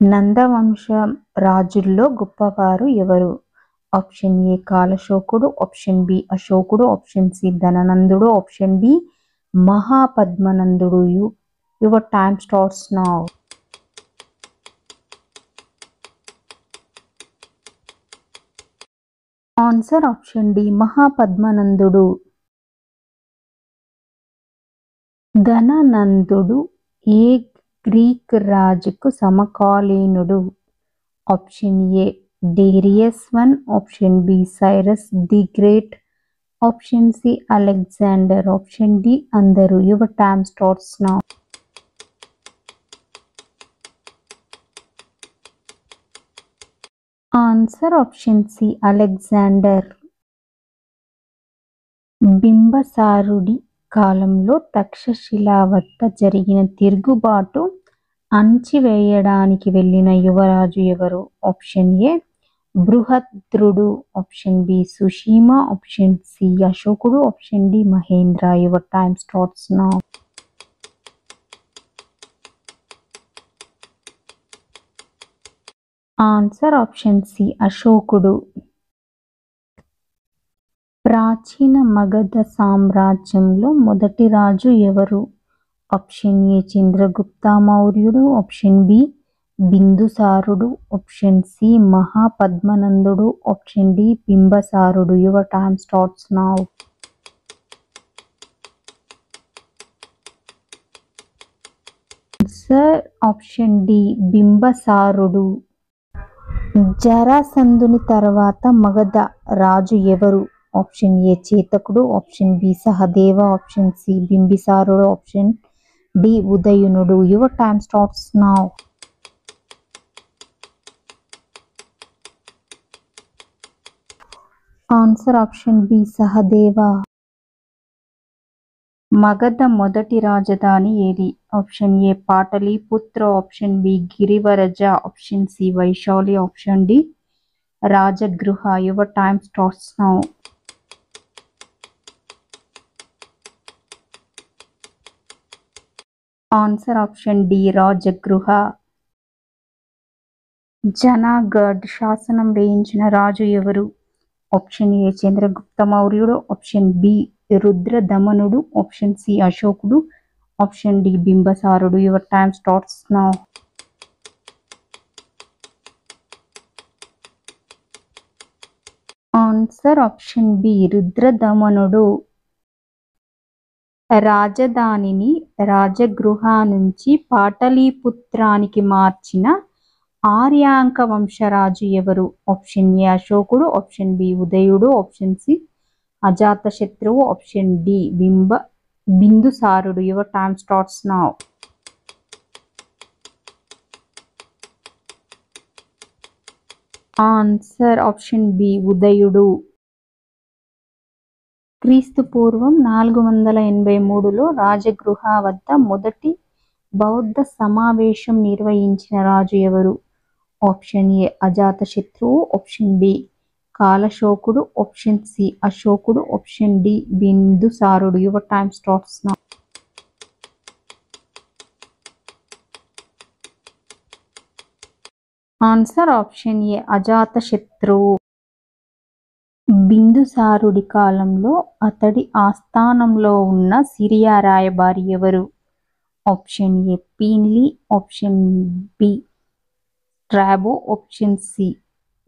నందవంశ రాజుల్లో గొప్పవారు ఎవరు? ఆప్షన్ ఏ కాలశోకుడు, ఆప్షన్ బి అశోకుడు, ఆప్షన్ సి ధననందుడు, ఆప్షన్ డి మహాపద్మనందుడు. Your time starts now. Answer option D మహాపద్మనందుడు. ధననందుడు ఏ గ్రీక్ రాజుకు సమకాలీనుడు? Option A Darius one, option B Cyrus the great, option C Alexander, option D అందరూ. Your time starts now. Answer option C Alexander. బింబసారుడి కాలంలో తక్షశిల వద్ద జరిగిన తిరుగుబాటు అణచివేయడానికి వెళ్ళిన యువరాజు ఎవరు? ఆప్షన్ ఏ బృహద్రుడు, option B Sushima, option C అశోకుడు, option D Mahendra. Your time starts now. Answer option C అశోకుడు. ప్రాచీన మగధ సామ్రాజ్యంలో మొదటి రాజు ఎవరు? ఆప్షన్ ఏ చంద్రగుప్త మౌర్యుడు, ఆప్షన్ బి బిందుసారుడు, ఆప్షన్ సి మహాపద్మనందుడు, ఆప్షన్ డి బింబసారుడు. Your time starts now. Answer option D బింబసారుడు. జరాసంధుని తర్వాత మగధ రాజు ఎవరు? ఆప్షన్ ఏ చేతకుడు, option B Sahadeva, option C బింబిసారుడు, ఆప్షన్ డి ఉదయనుడు. Your time starts now. Answer option B Sahadeva. Magadha మొదటి రాజధాని ఏది? Option A Pataliputra, option B Girivraja, option C Vaishali, option D Rajagriha. Your time starts now. Answer option D Rajagriha. Junagadh శాసనం వేయించిన రాజు ఎవరు? ఆప్షన్ ఏ చంద్రగుప్త మౌర్యుడు, ఆప్షన్ బి రుద్రదమనుడు, ఆప్షన్ సి అశోకుడు, ఆప్షన్ డి బింబసారుడు. Your time starts now. Answer option B రుద్రదమనుడు. రాజధానిని రాజగృహ నుంచి పాటలీపుత్రానికి మార్చిన ఆర్యాంక వంశరాజు ఎవరు? ఆప్షన్ ఏ అశోకుడు, ఆప్షన్ బి ఉదయుడు, ఆప్షన్ సి అజాతశత్రువు, ఆప్షన్ డి బిందుసారుడు. Your time starts now. Answer option B ఉదయుడు. క్రీస్తు పూర్వం 483లో రాజగృహ వద్ద మొదటి బౌద్ధ సమావేశం నిర్వహించిన రాజు ఎవరు? ఆప్షన్ ఏ అజాతశత్రువు, ఆప్షన్ బి కాలశోకుడు, ఆప్షన్ సి అశోకుడు, ఆప్షన్ డి బిందుసారుడు. Your time starts now. Answer option A అజాతశత్రువు. బిందుసారుడి కాలంలో అతడి ఆస్థానంలో ఉన్న సిరియా రాయబారి ఎవరు? ఆప్షన్ ఏ పీన్లీ, option B Strabo, option C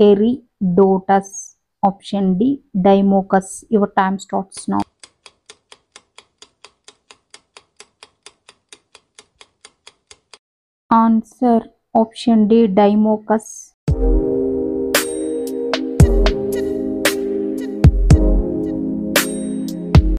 Herodotus, option D Deimachus. Your time starts now. Answer option D డైమోకస్.